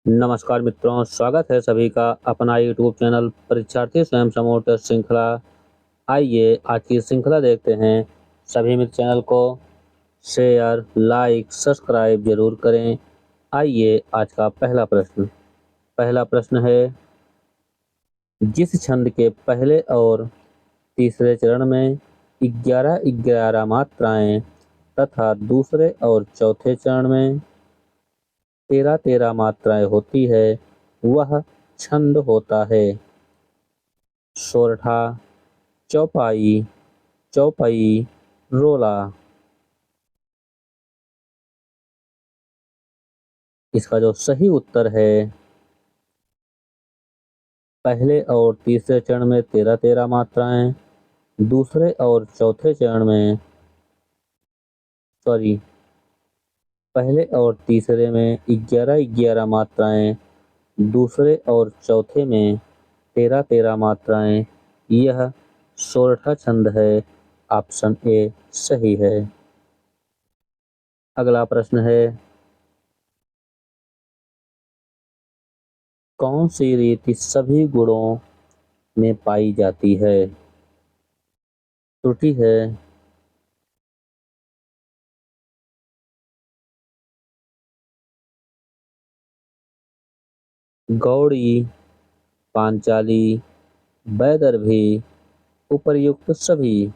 नमस्कार मित्रों, स्वागत है सभी का अपना यूट्यूब चैनल परीक्षार्थी स्वयं समूह श्रृंखला। आइए आज की श्रृंखला देखते हैं। सभी मित्र चैनल को शेयर, लाइक, सब्सक्राइब जरूर करें। आइए आज का पहला प्रश्न है, जिस छंद के पहले और तीसरे चरण में 11-11 मात्राएं तथा दूसरे और चौथे चरण में 13-13 मात्राएं होती है, वह छंद होता है। सोरठा, चौपाई, चौपई, रोला। इसका जो सही उत्तर है, पहले और तीसरे चरण में 13-13 मात्राएं, दूसरे और चौथे चरण में पहले और तीसरे में 11-11 मात्राएं, दूसरे और चौथे में 13-13 मात्राएं। यह सोरठा छंद है। ऑप्शन ए सही है। अगला प्रश्न है, कौन सी रीति सभी गुणों में पाई जाती है? त्रुटि है, गौड़ी, पांचाली, वैदर्भी, उपर्युक्त सभी।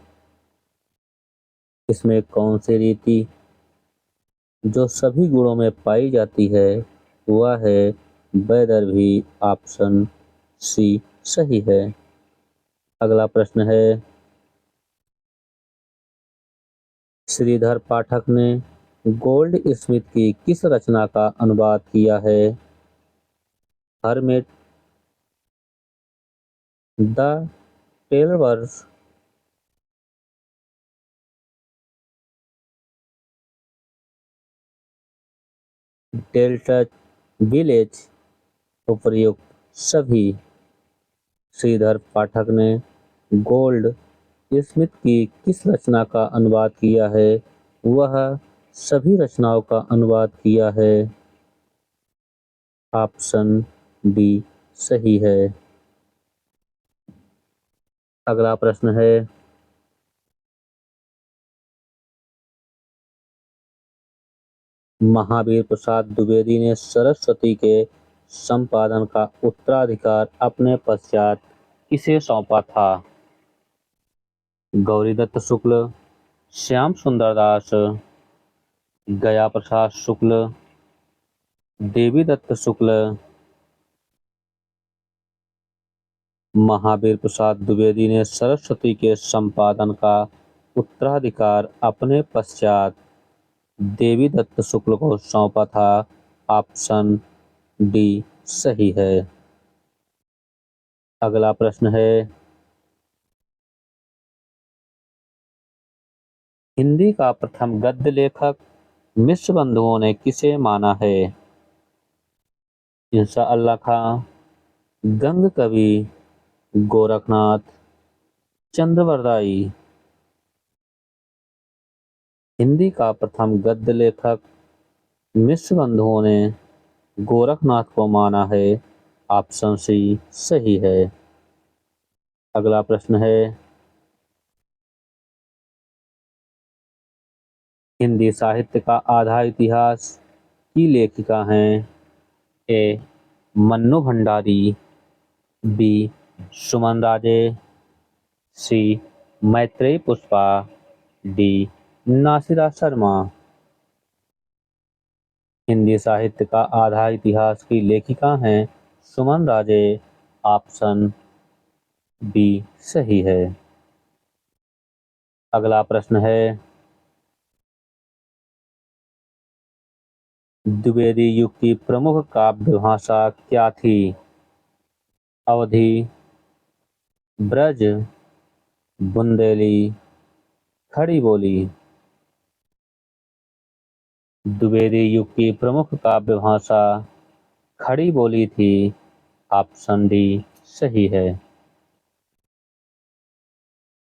इसमें कौन सी रीति जो सभी गुणों में पाई जाती है, वह है वैदर्भी। ऑप्शन सी सही है। अगला प्रश्न है, श्रीधर पाठक ने गोल्ड स्मिथ की किस रचना का अनुवाद किया है? हर्मिट, द टेलवर्स, डेल्टच विलेज, उपर्युक्त सभी। श्रीधर पाठक ने गोल्ड स्मिथ की किस रचना का अनुवाद किया है? वह सभी रचनाओं का अनुवाद किया है। ऑप्शन डी सही है। अगला प्रश्न है, महावीर प्रसाद द्विवेदी ने सरस्वती के संपादन का उत्तराधिकार अपने पश्चात किसे सौंपा था? गौरीदत्त शुक्ल, श्याम सुंदर दास, गया प्रसाद शुक्ल, देवी दत्त शुक्ल। महावीर प्रसाद द्विवेदी ने सरस्वती के संपादन का उत्तराधिकार अपने पश्चात देवी दत्त शुक्ल को सौंपा था। ऑप्शन डी सही है। अगला प्रश्न है, हिंदी का प्रथम गद्य लेखक मिश्र बंधुओं ने किसे माना है? इंसा अल्लाह खां, गंग कवि, गोरखनाथ, चंद्रवरदाई। हिंदी का प्रथम गद्य लेखक मिश्र बंधुओं ने गोरखनाथ को माना है। ऑप्शन सी सही है। अगला प्रश्न है, हिंदी साहित्य का आधा इतिहास की लेखिका हैं? ए मन्नू भंडारी, बी सुमन राजे, सी मैत्रेयी पुष्पा, डी नासिरा शर्मा। हिंदी साहित्य का आधा इतिहास की लेखिका हैं सुमन राजे। ऑप्शन बी सही है। अगला प्रश्न है, द्विवेदी युग की प्रमुख काव्य भाषा क्या थी? अवधी, ब्रज, बुंदेली, खड़ी बोली। द्विवेदी युग की प्रमुख काव्य भाषा खड़ी बोली थी। ऑप्शन डी सही है।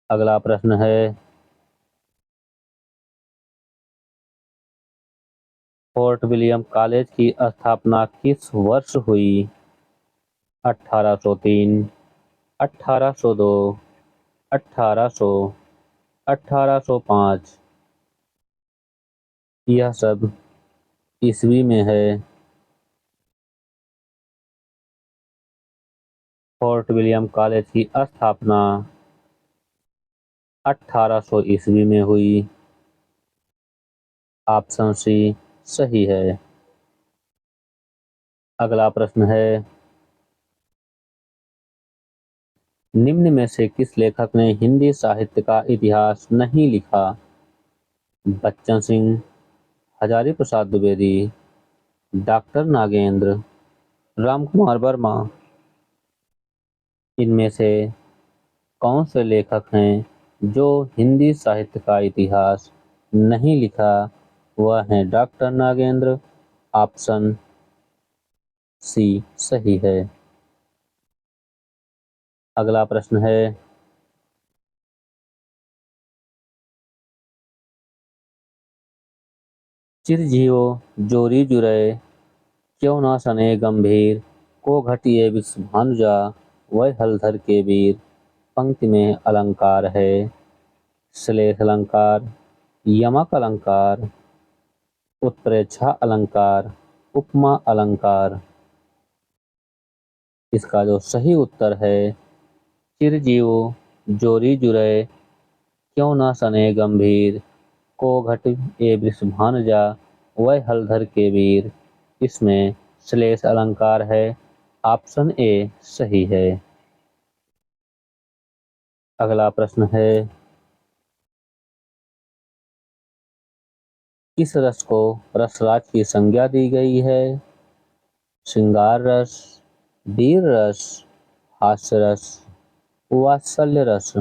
अगला प्रश्न है, फोर्ट विलियम कॉलेज की स्थापना किस वर्ष हुई? 1803, 1802, 1800, 1805। यह सब ईस्वी में है। फोर्ट विलियम कॉलेज की स्थापना 1800 ईस्वी में हुई। ऑप्शन सी सही है। अगला प्रश्न है, निम्न में से किस लेखक ने हिंदी साहित्य का इतिहास नहीं लिखा? बच्चन सिंह, हजारी प्रसाद द्विवेदी, डॉक्टर नागेंद्र, रामकुमार वर्मा। इनमें से कौन से लेखक हैं जो हिंदी साहित्य का इतिहास नहीं लिखा? वह हैं डॉक्टर नागेंद्र। ऑप्शन सी सही है। अगला प्रश्न है, चिरजीव जोरी जुरे क्यों ना सने गंभीर, को घटिए विश्व भानुजा वह हलधर के वीर। पंक्ति में अलंकार है। श्लेष अलंकार, यमक अलंकार, उत्प्रेक्षा अलंकार, उपमा अलंकार। इसका जो सही उत्तर है, चिरजीव जोरी जुरे क्यों ना सने गंभीर, को घट ए वृष भानुजा वह हलधर के वीर। इसमें श्लेष अलंकार है। ऑप्शन ए सही है। अगला प्रश्न है, किस रस को रसराज की संज्ञा दी गई है? श्रृंगार रस, वीर रस, हास्य रस, वात्सल्य रस।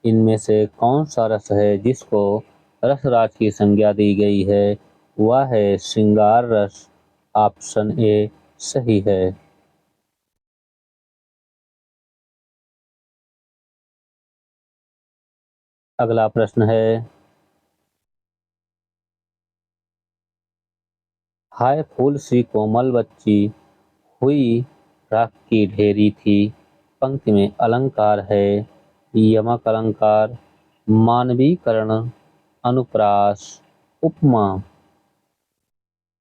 इनमें से कौन सा रस है जिसको रसराज की संज्ञा दी गई है? वह है श्रृंगार रस। ऑप्शन ए सही है। अगला प्रश्न है, हाय फूल सी कोमल बच्ची हुई राख की ढेरी थी। पंक्ति में अलंकार है। यमक अलंकार, मानवीकरण, अनुप्रास, उपमा।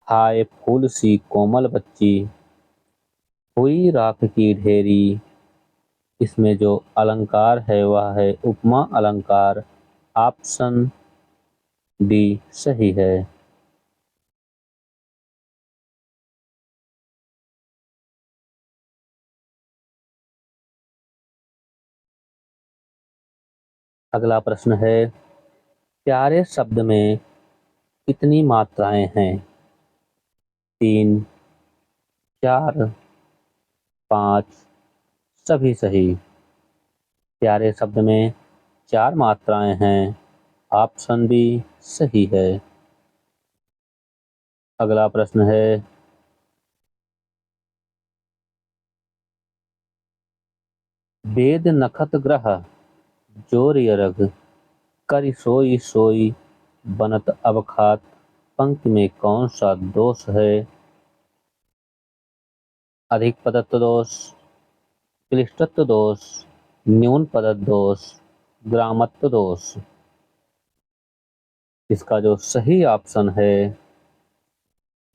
हाय फूल सी कोमल बच्ची हुई राख की ढेरी। इसमें जो अलंकार है वह है उपमा अलंकार। ऑप्शन डी सही है। अगला प्रश्न है, प्यारे शब्द में कितनी मात्राएं हैं? 3, 4, 5। सभी सही। प्यारे शब्द में 4 मात्राएं हैं। ऑप्शन बी सही है। अगला प्रश्न है, वेद नखत ग्रह जोर यरग करि सोई सोई बनत अवखात। पंक्ति में कौन सा दोष है? अधिक पदत्व दोष, क्लिष्टत्व दोष, न्यून पदत्व दोष, ग्रामत्व दोष। इसका जो सही ऑप्शन है,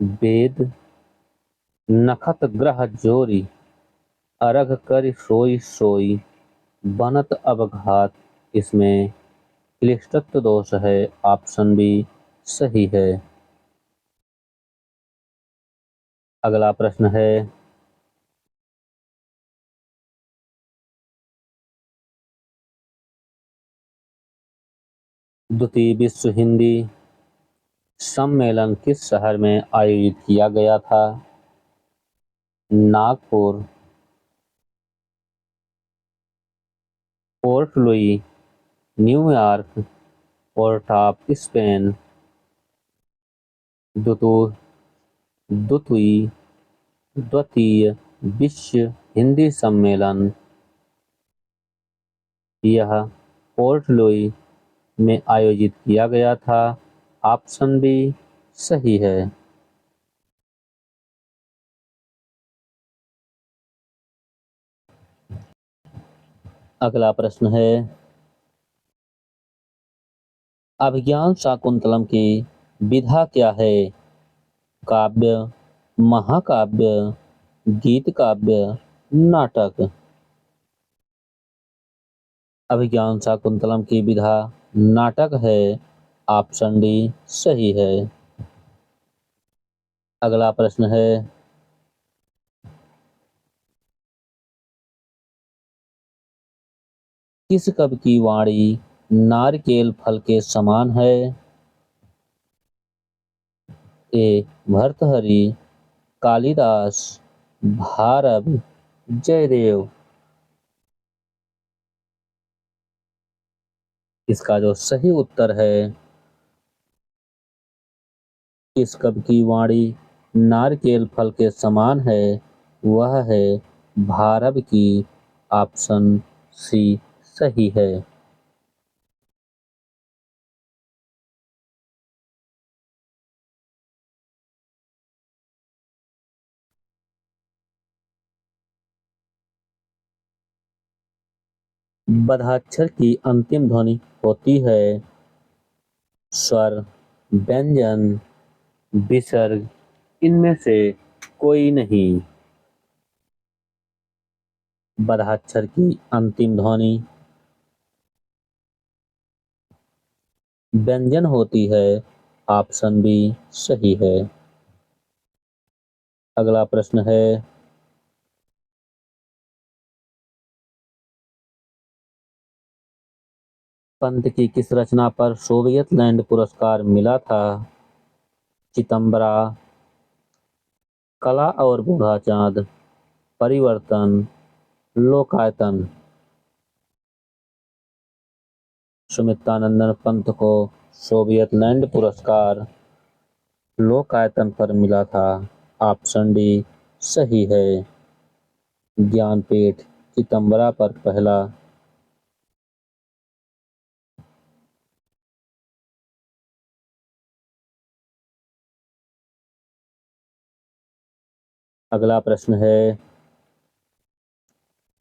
वेद नखत ग्रह जोरी अरघ करि सोई सोई बनत अवघात। इसमें क्लिष्टत्व दोष है। ऑप्शन बी सही है। अगला प्रश्न है, द्वितीय विश्व हिंदी सम्मेलन किस शहर में आयोजित किया गया था? Nagpur, port Louis, New York, port of Spain. द्वितीय द्वितीय विश्व हिंदी सम्मेलन यह पोर्ट लुई में आयोजित किया गया था। ऑप्शन बी सही है। अगला प्रश्न है, अभिज्ञान शाकुंतलम की विधा क्या है? काव्य, महाकाव्य, गीत काव्य, नाटक। अभिज्ञान शाकुंतलम की विधा नाटक है। ऑप्शन डी सही है। अगला प्रश्न है, किस कवि की वाणी नारकेल फल के समान है? ए भर्तृहरि, कालिदास, भारव, जयदेव। इसका जो सही उत्तर है, किस कवि की वाणी नारकेल फल के समान है, वह है भारव की। ऑप्शन सी सही है। बधाक्षर की अंतिम ध्वनि होती है स्वर, व्यंजन, विसर्ग। इनमें से कोई नहीं। बधाक्षर की अंतिम ध्वनि व्यंजन होती है। ऑप्शन बी सही है। अगला प्रश्न है, पंत की किस रचना पर सोवियत लैंड पुरस्कार मिला था? चितंबरा, कला और बूढ़ा चांद, परिवर्तन, लोकायतन। सुमित्रानंदन पंत को सोवियत लैंड पुरस्कार लोकायतन पर मिला था। ऑप्शन डी सही है। ज्ञानपीठ चितंबरा पर पहला। अगला प्रश्न है,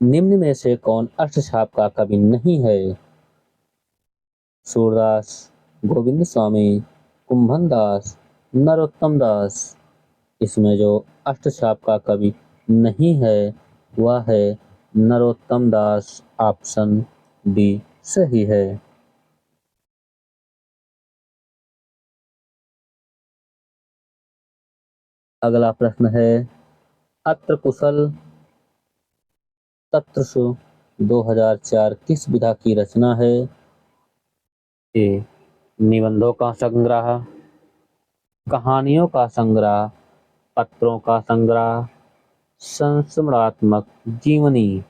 निम्न में से कौन अष्टछाप का कवि नहीं है? सूरदास, गोविंद स्वामी, कुंभन दास, नरोत्तम दास। इसमें जो अष्टछाप का कवि नहीं है, वह है नरोत्तम दास। ऑप्शन डी सही है। अगला प्रश्न है, अत्र कुशल तत्रसु 2004 किस विधा की रचना है? ए निबंधों का संग्रह, कहानियों का संग्रह, पत्रों का संग्रह, संस्मरणात्मक जीवनी।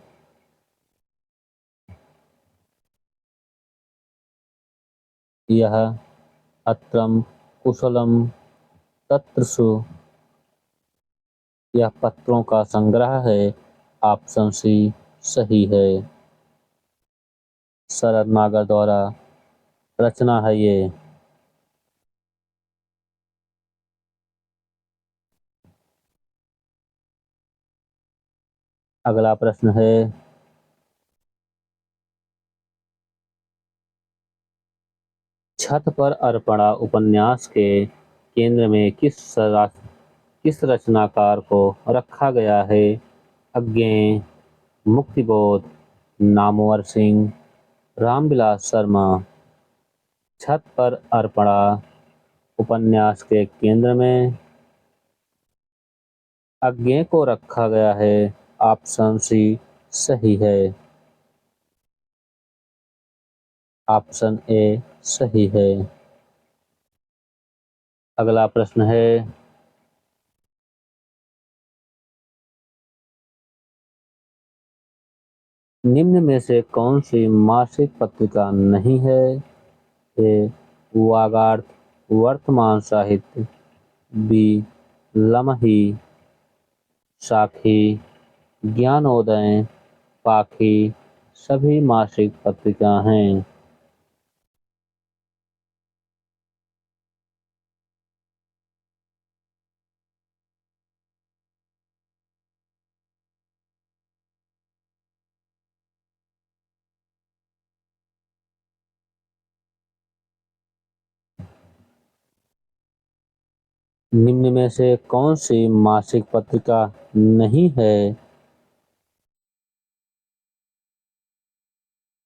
यह अत्रम कुशलम तत्रसु, यह पत्रों का संग्रह है। ऑप्शन सी सही है। शरद नागर द्वारा रचना है ये। अगला प्रश्न है, छत पर अर्पणा उपन्यास के केंद्र में किस रचनाकार को रखा गया है? अज्ञेय, मुक्तिबोध, नामवर सिंह, रामविलास शर्मा। छत पर अर्पणा उपन्यास के केंद्र में अज्ञेय को रखा गया है। ऑप्शन सी सही है। ऑप्शन ए सही है। अगला प्रश्न है, निम्न में से कौन सी मासिक पत्रिका नहीं है? ए वागार्थ, वर्तमान साहित्य, बी लमही, साखी, ज्ञानोदय, पाखी। सभी मासिक पत्रिका हैं। निम्न में से कौन सी मासिक पत्रिका नहीं है?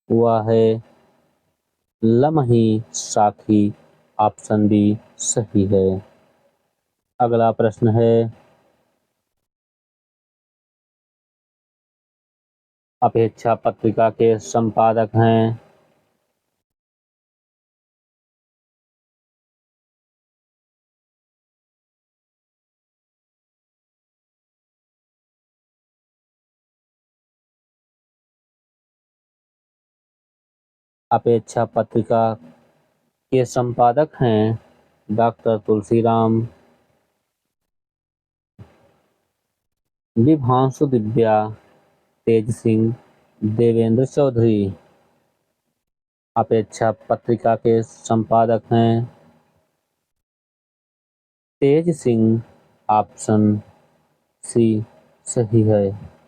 वह है लम्ही साखी। ऑप्शन बी सही है। अगला प्रश्न है, अपेक्षा पत्रिका के संपादक हैं? अपेक्षा पत्रिका के संपादक हैं डॉक्टर तुलसीराम, विभांशु दिव्या, तेज सिंह, देवेंद्र चौधरी। अपेक्षा पत्रिका के संपादक हैं तेज सिंह। ऑप्शन सी सही है।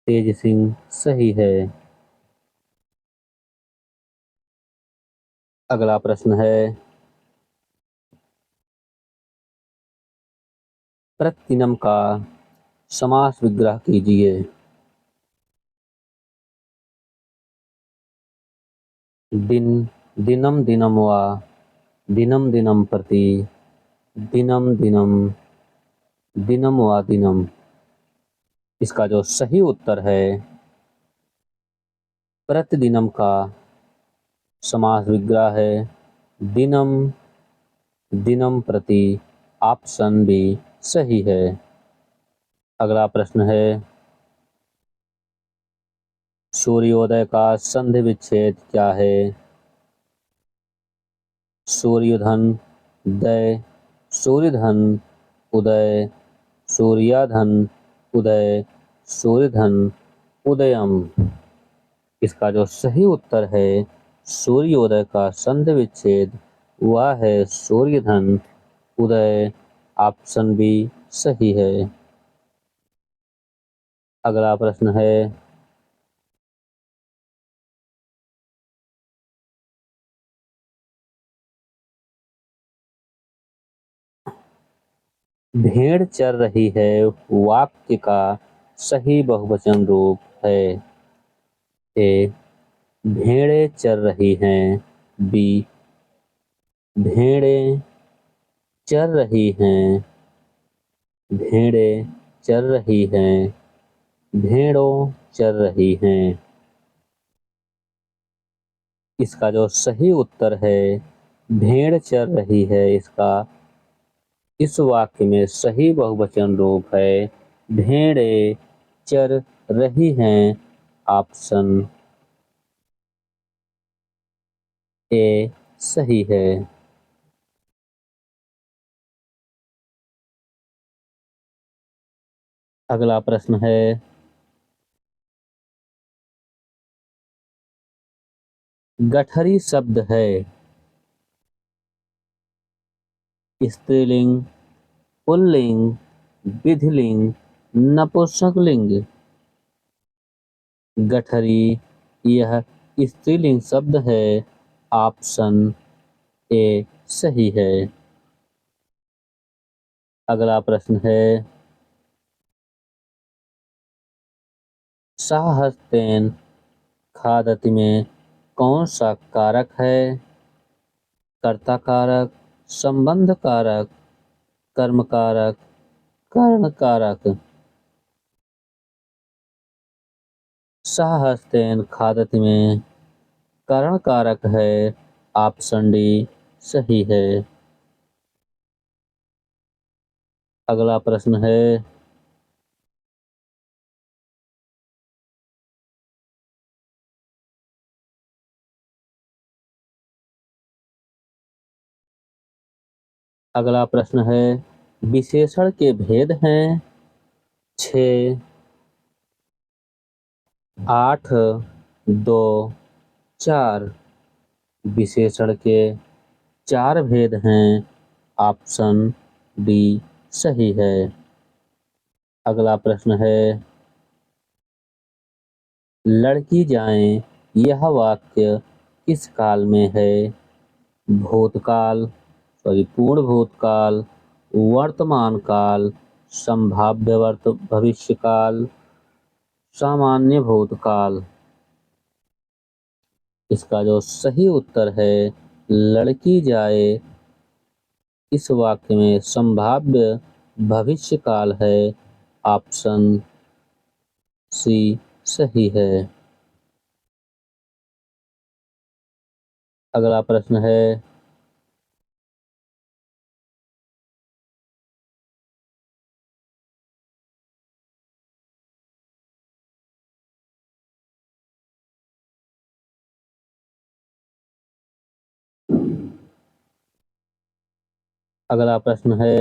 तेज सिंह सही है। अगला प्रश्न है, प्रतिदिनम का समास विग्रह कीजिए। दिन, दिनम दिनम वा, दिनम दिनम प्रति, दिनम दिनम, दिनम वा दिनम। इसका जो सही उत्तर है, प्रतिदिनम का समास विग्रह है दिनम, दिनम प्रति। ऑप्शन बी सही है। अगला प्रश्न है, सूर्योदय का संधि विच्छेद क्या है? सूर्यधन, दय, सूर्यधन, उदय, सूर्याधन, उदय, सूर्यधन, उदयम। इसका जो सही उत्तर है, सूर्योदय का संधि विच्छेद वह है सूर्यधन, उदय। ऑप्शन बी सही है। अगला प्रश्न है, भेड़ चर रही है वाक्य का सही बहुवचन रूप है? ए, भेड़ें चर रही हैं। बी, भेड़ें चर रही हैं। भेड़ें चर रही हैं। भेड़ों चर रही हैं। इसका जो सही उत्तर है, भेड़ चर रही है, इसका इस वाक्य में सही बहुवचन रूप है भेड़ें चर रही हैं। ऑप्शन ए सही है। अगला प्रश्न है, गठरी शब्द है स्त्रीलिंग, पुल्लिंग, विधिलिंग, नपुंसकलिंग। गठरी यह स्त्रीलिंग शब्द है। ऑप्शन ए सही है। अगला प्रश्न है, साहस्तेन खादति में कौन सा कारक है? कर्ता कारक, संबंध कारक, कर्म कारक, कर्ण कारक। साहस्तेन खादति में कर्ण कारक है। ऑप्शन डी सही है। अगला प्रश्न है, अगला प्रश्न है, विशेषण के भेद हैं 6, 8, 2, 4। विशेषण के 4 भेद हैं। ऑप्शन डी सही है। अगला प्रश्न है, लड़की जाएं यह वाक्य किस काल में है? भूतकाल, पूर्ण भूतकाल, वर्तमान काल, संभाव्य भविष्य काल, सामान्य भूतकाल। इसका जो सही उत्तर है, लड़की जाए, इस वाक्य में संभाव्य भविष्य काल है। ऑप्शन सी सही है। अगला प्रश्न है, अगला प्रश्न है,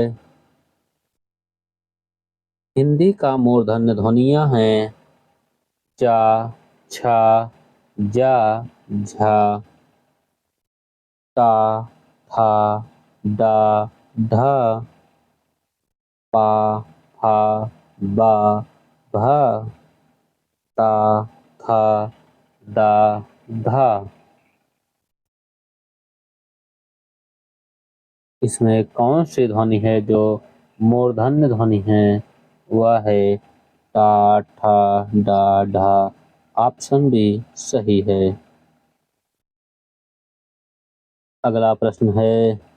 हिंदी का मूर्धन्य ध्वनियां हैं चा, छा, जा, झा, ता, था, डा, ढा, पा, फा, बा, भा, ता, था, डा, धा। इसमें कौन सी ध्वनि है जो मूर्धन्य ध्वनि है? वह है टा, ठा, डा, ढा। ऑप्शन बी सही है। अगला प्रश्न है,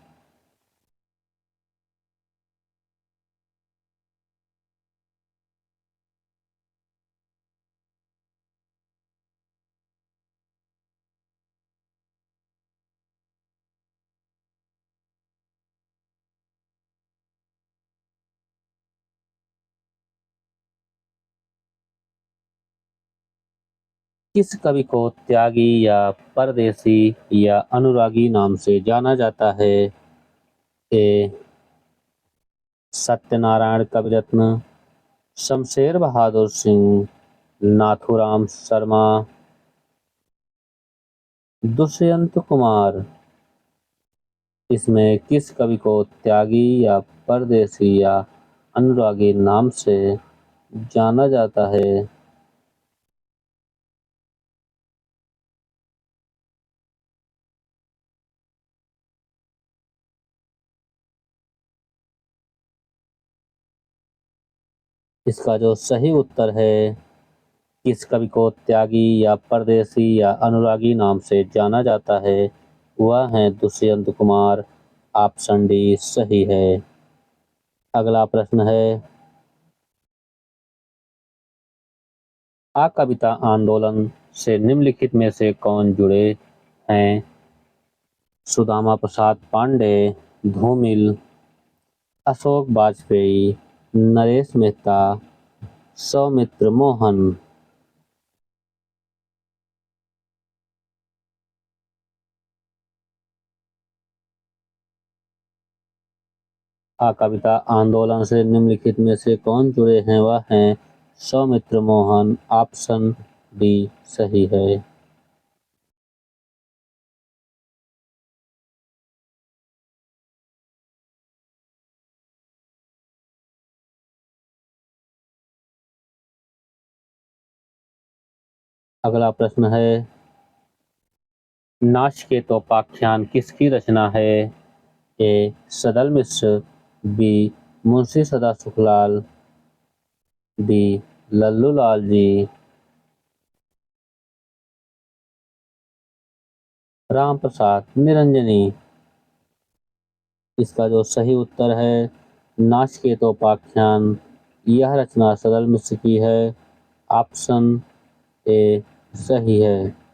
किस कवि को त्यागी या परदेसी या अनुरागी नाम से जाना जाता है? ए सत्यनारायण कविरत्न, शमशेर बहादुर सिंह, नाथूराम शर्मा, दुष्यंत कुमार। इसमें किस कवि को त्यागी या परदेसी या अनुरागी नाम से जाना जाता है? इसका जो सही उत्तर है, किस कवि को त्यागी या परदेसी या अनुरागी नाम से जाना जाता है, वह है दुष्यंत कुमार। ऑप्शन डी सही है। अगला प्रश्न है, आ कविता आंदोलन से निम्नलिखित में से कौन जुड़े हैं? सुदामा प्रसाद पांडे, धूमिल, अशोक वाजपेयी, नरेश मेहता, सौमित्र मोहन। आ कविता आंदोलन से निम्नलिखित में से कौन जुड़े हैं? वह हैं सौमित्र मोहन। ऑप्शन डी सही है। अगला प्रश्न है, नाचिकेतोपाख्यान किसकी रचना है? ए सदल मिश्र, बी मुंशी सदा सुखलाल, डी लल्लू लाल जी, राम प्रसाद निरंजनी। इसका जो सही उत्तर है, नाचिकेतोपाख्यान, यह रचना सदल मिश्र की है। ऑप्शन ए सही है।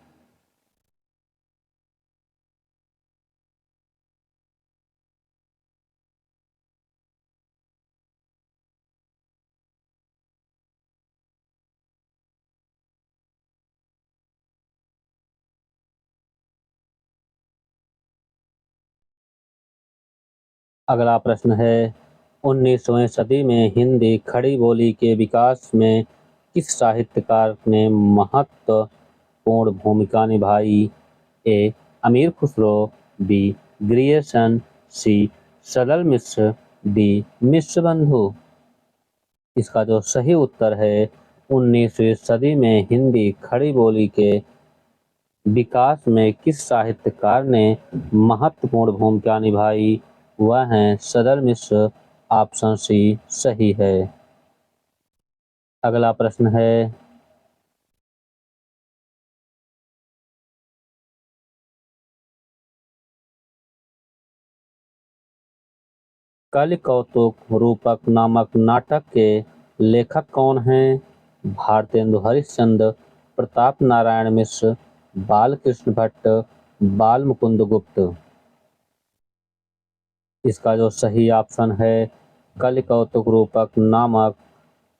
अगला प्रश्न है, 19वीं सदी में हिंदी खड़ी बोली के विकास में किस साहित्यकार ने महत्वपूर्ण भूमिका निभाई? ए अमीर खुसरो, बी ग्रियर्सन, सी सदल मिश्र, डी मिश्र बंधु। इसका जो सही उत्तर है 19वीं सदी में हिंदी खड़ी बोली के विकास में किस साहित्यकार ने महत्वपूर्ण भूमिका निभाई, वह हैं सदर मिश्र। ऑप्शन सी सही है। अगला प्रश्न है कलि कौतुक रूपक नामक नाटक के लेखक कौन हैं? भारतेंदु हरिश्चंद्र, प्रताप नारायण मिश्र, बालकृष्ण भट्ट, बाल मुकुंद गुप्त। इसका जो सही ऑप्शन है कलि कौतुक रूपक नामक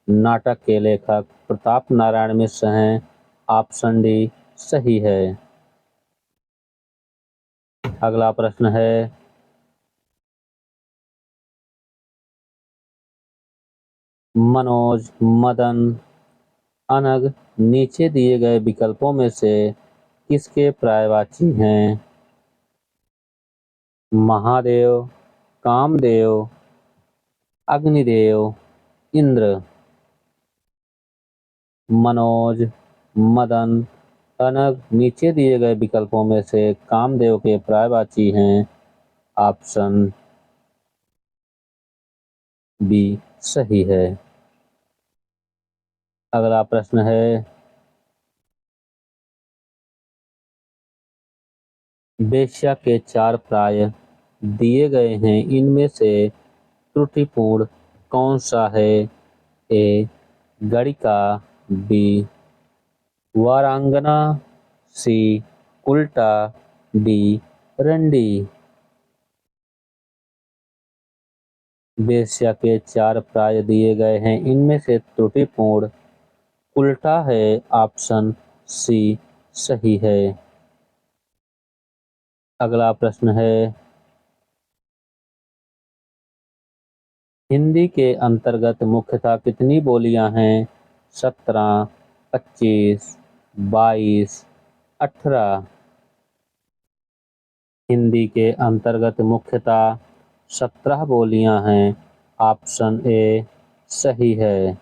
नाटक के लेखक प्रताप नारायण मिश्र हैं। ऑप्शन डी सही है। अगला प्रश्न है मनोज, मदन, अनग नीचे दिए गए विकल्पों में से किसके पर्यायवाची हैं? महादेव, कामदेव, अग्निदेव, इंद्र। मनोज, मदन, अनग नीचे दिए गए विकल्पों में से कामदेव के पर्यायवाची हैं। ऑप्शन बी सही है। अगला प्रश्न है वेश्या के चार प्राय दिए गए हैं, इनमें से त्रुटिपूर्ण कौन सा है? ए गणिका, बी वारांगना, सी उल्टा, डी रंडी। वेश्या के चार प्राय दिए गए हैं, इनमें से त्रुटिपूर्ण उल्टा है। ऑप्शन सी सही है। अगला प्रश्न है हिंदी के अंतर्गत मुख्यतः कितनी बोलियां हैं? 17, 25, 22, 18। हिंदी के अंतर्गत मुख्यतः 17 बोलियां हैं। ऑप्शन ए सही है।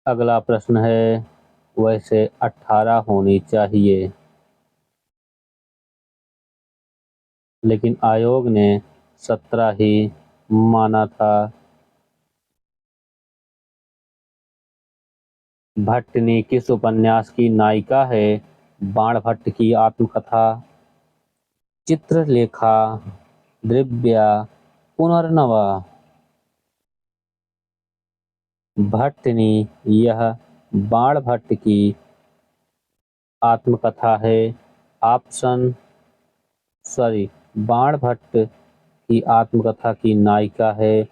अगला प्रश्न है वैसे 18 होनी चाहिए, लेकिन आयोग ने 17 ही माना था। भट्टिनी किस उपन्यास की नायिका है? बाणभट्ट की आत्मकथा, चित्रलेखा, दिव्या, पुनर्नवा। भट्टिनी यह बाणभट्ट की आत्मकथा है। ऑप्शन बाणभट्ट की आत्मकथा की नायिका है।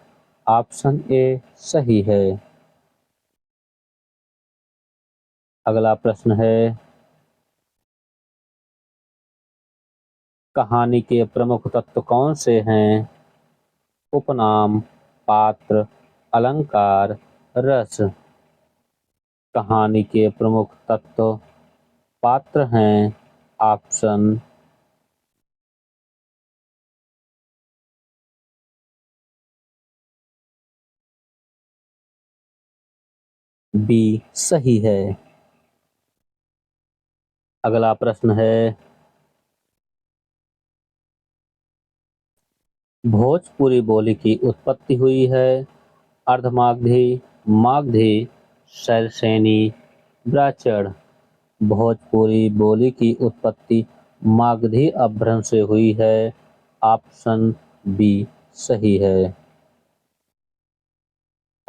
ऑप्शन ए सही है। अगला प्रश्न है कहानी के प्रमुख तत्व कौन से हैं? उपनाम, पात्र, अलंकार, रस। कहानी के प्रमुख तत्व पात्र हैं। ऑप्शन बी सही है। अगला प्रश्न है भोजपुरी बोली की उत्पत्ति हुई है अर्धमागधी, मागधी, शैलश्रेणी, ब्राह्मण। भोजपुरी बोली की उत्पत्ति मागधी अपभ्रंश से हुई है। ऑप्शन बी सही है।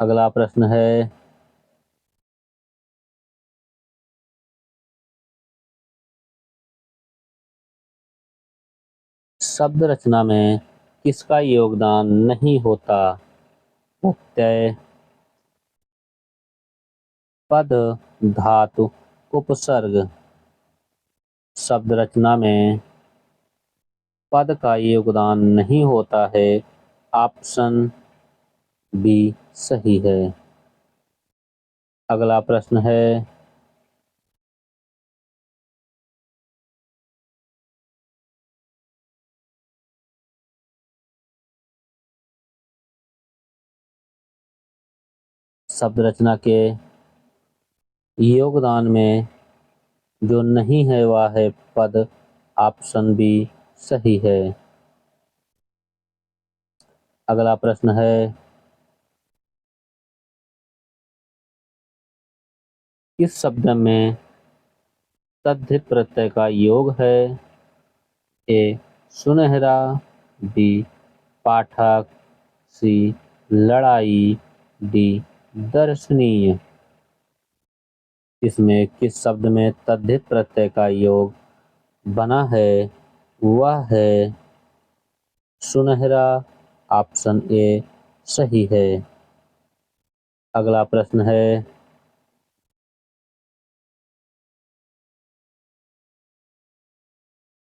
अगला प्रश्न है शब्द रचना में किसका योगदान नहीं होता? प्रत्यय, पद, धातु, उपसर्ग। शब्द रचना में पद का योगदान नहीं होता है। ऑप्शन बी सही है। अगला प्रश्न है शब्द रचना के योगदान में जो नहीं है वह है पद। ऑप्शन बी सही है। अगला प्रश्न है, किस शब्द में तद्धित प्रत्यय का योग है? ए सुनहरा, बी पाठक, सी लड़ाई, डी दर्शनीय। इसमें किस शब्द में तद्धित प्रत्यय का योग बना है? वह है सुनहरा। ऑप्शन ए सही है। अगला प्रश्न है,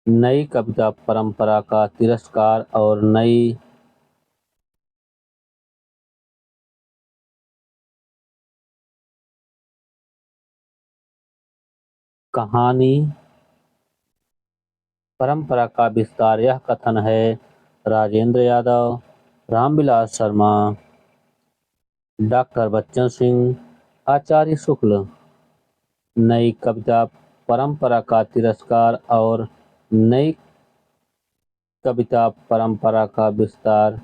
नई कविता परंपरा का तिरस्कार और नई कहानी परंपरा का विस्तार। यह कथन है राजेंद्र यादव, रामविलास शर्मा, डॉक्टर बच्चन सिंह, आचार्य शुक्ल। नई कविता परंपरा का तिरस्कार और नई कविता परंपरा का विस्तार।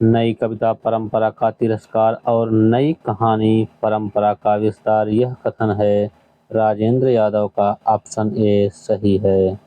नई कविता परंपरा का तिरस्कार और नई कहानी परंपरा का विस्तार। यह कथन है राजेंद्र यादव का। ऑप्शन ए सही है।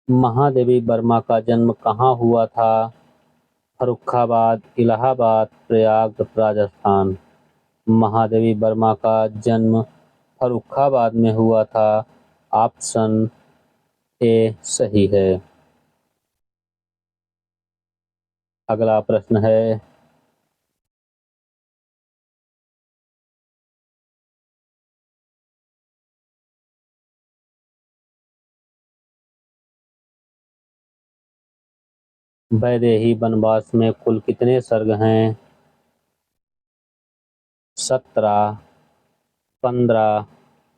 महादेवी वर्मा का जन्म कहाँ हुआ था? फर्रुखाबाद, इलाहाबाद, प्रयाग, राजस्थान। महादेवी वर्मा का जन्म फर्रुखाबाद में हुआ था। ऑप्शन ए सही है। अगला प्रश्न है, वैदेही वनवास में कुल कितने सर्ग हैं? 17, 15,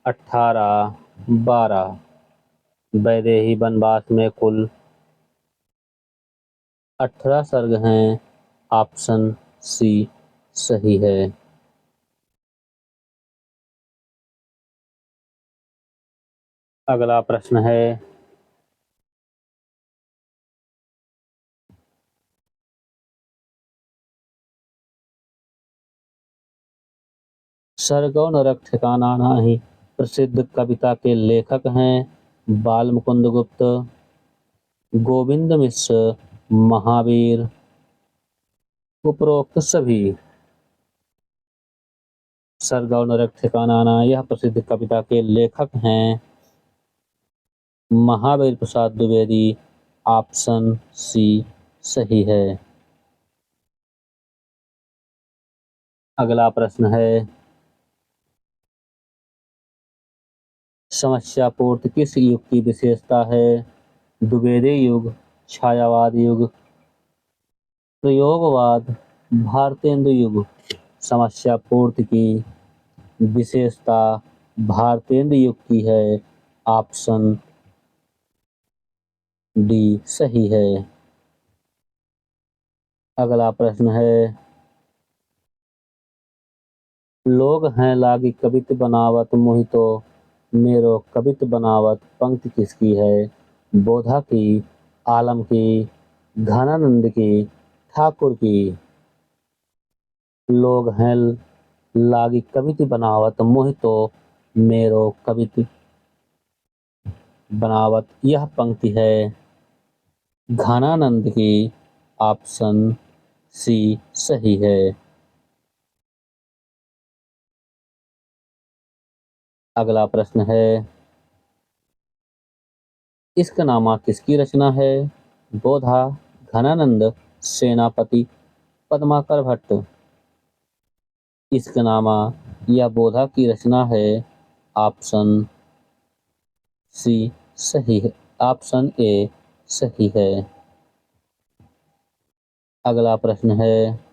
18, 12। वैदेही वनवास में कुल 18 सर्ग हैं। ऑप्शन सी सही है। अगला प्रश्न है, स्वर्ग और नरक ठिकाना नहीं प्रसिद्ध कविता के लेखक हैं बाल मुकुंद गुप्त, गोविंद मिश्र, महावीर। उपरोक्त सभी। स्वर्ग और नरक ठिकाना ना यह प्रसिद्ध कविता के लेखक हैं महावीर प्रसाद द्विवेदी। ऑप्शन सी सही है। अगला प्रश्न है, समस्या पूर्ति किस युग की विशेषता है? द्विवेदी युग, छायावाद युग, प्रयोगवाद, भारतेंदु युग। समस्या पूर्ति की विशेषता भारतेंदु युग की है। ऑप्शन डी सही है। अगला प्रश्न है, लोग हैं लागी कवित बनावत मोहितो मेरो कवित बनावत पंक्ति किसकी है? बोधा की, आलम की, घनानंद की, ठाकुर की। लोग हैं लागी कवित बनावत मोहितो मेरो कवित बनावत यह पंक्ति है घनानंद की। ऑप्शन सी सही है। अगला प्रश्न है, इश्कनामा किसकी रचना है? बोधा, घनानंद, सेनापति, पद्माकर भट्ट। इश्कनामा या बोधा की रचना है। ऑप्शन सी सही है, ऑप्शन ए सही है। अगला प्रश्न है,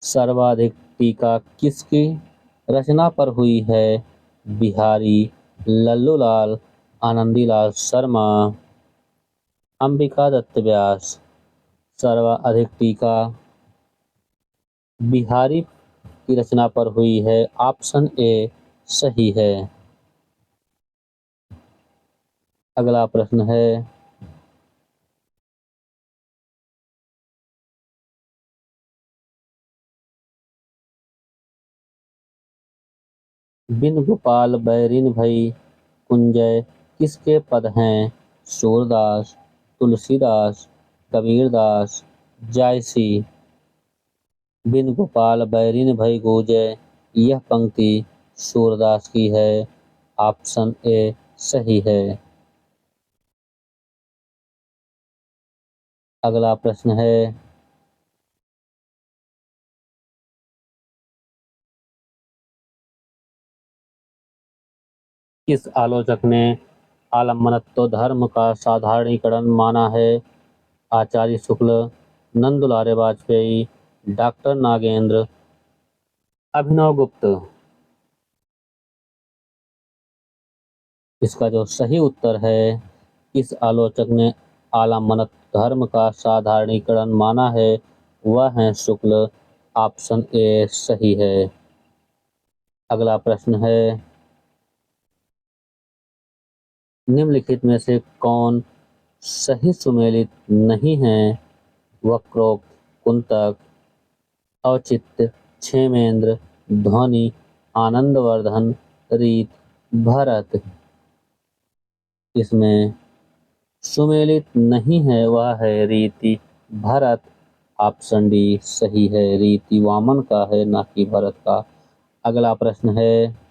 सर्वाधिक टीका किसकी रचना पर हुई है? बिहारी, लल्लूलाल, आनंदीलाल शर्मा, अंबिका दत्त व्यास। सर्वाधिक टीका बिहारी की रचना पर हुई है। ऑप्शन ए सही है। अगला प्रश्न है, बिन गोपाल बैरिन भई कुंजय किसके पद हैं? सूरदास, तुलसीदास, कबीरदास, जायसी। बिन गोपाल बैरिन भई गूंजय, यह पंक्ति सूरदास की है। ऑप्शन ए सही है। अगला प्रश्न है, किस आलोचक ने आलम्बनत्व धर्म का साधारणीकरण माना है? आचार्य शुक्ल, नंदुलारे वाजपेयी, डॉक्टर नागेंद्र, अभिनव गुप्त। इसका जो सही उत्तर है, इस आलोचक ने आलम्बनत्व धर्म का साधारणीकरण माना है, वह है शुक्ल। ऑप्शन ए सही है। अगला प्रश्न है, निम्नलिखित में से कौन सही सुमेलित नहीं है? वक्रोक्त, कुंतक, औचित्य, क्षेमेंद्र, ध्वनि, आनंदवर्धन, रीत, भरत। इसमें सुमेलित नहीं है, वह है रीति भरत। ऑप्शन डी सही है। रीति वामन का है, ना कि भरत का। अगला प्रश्न है,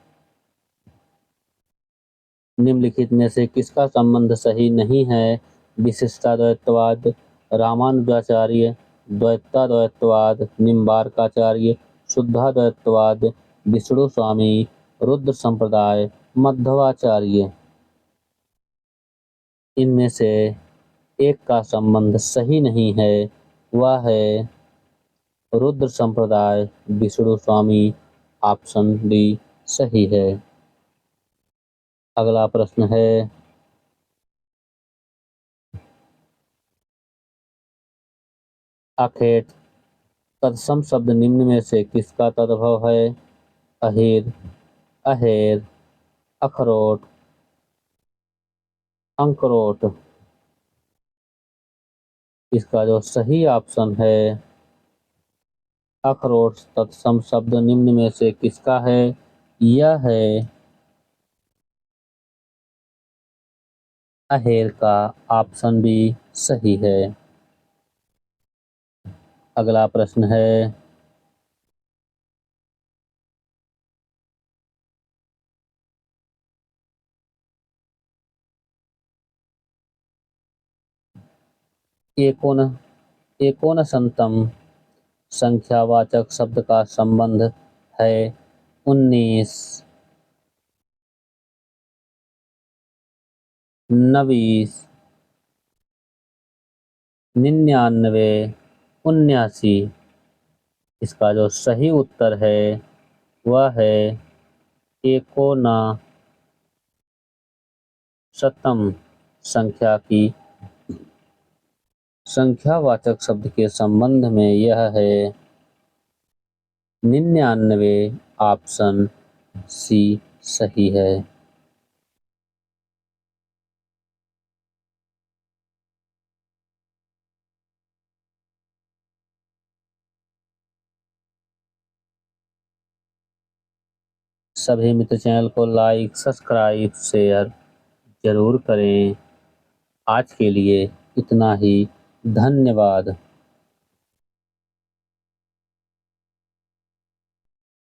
निम्नलिखित में से किसका संबंध सही नहीं है? विशिष्टाद्वैतवाद, रामानुजाचार्य, द्वैताद्वैतवाद, निम्बार्काचार्य, शुद्धाद्वैतवाद, विष्णु स्वामी, रुद्र संप्रदाय, मध्वाचार्य। इनमें से एक का संबंध सही नहीं है, वह है रुद्र संप्रदाय, विष्णु स्वामी। ऑप्शन डी सही है। अगला प्रश्न है, अखेट तत्सम शब्द निम्न में से किसका तद्भव है? अहिर, अहेर, अखरोट, अंकरोट। इसका जो सही ऑप्शन है, अखरोट तत्सम शब्द निम्न में से किसका है? यह है अहेर का। ऑप्शन बी सही है। अगला प्रश्न है, एकोन एकोनसंतम संख्यावाचक शब्द का संबंध है 19, 29, 99, 79। इसका जो सही उत्तर है, वह है एकोनशतम संख्या की संख्यावाचक शब्द के संबंध में यह है 99। ऑप्शन सी सही है। सभी मित्र चैनल को लाइक, सब्सक्राइब, शेयर जरूर करें। आज के लिए इतना ही। धन्यवाद।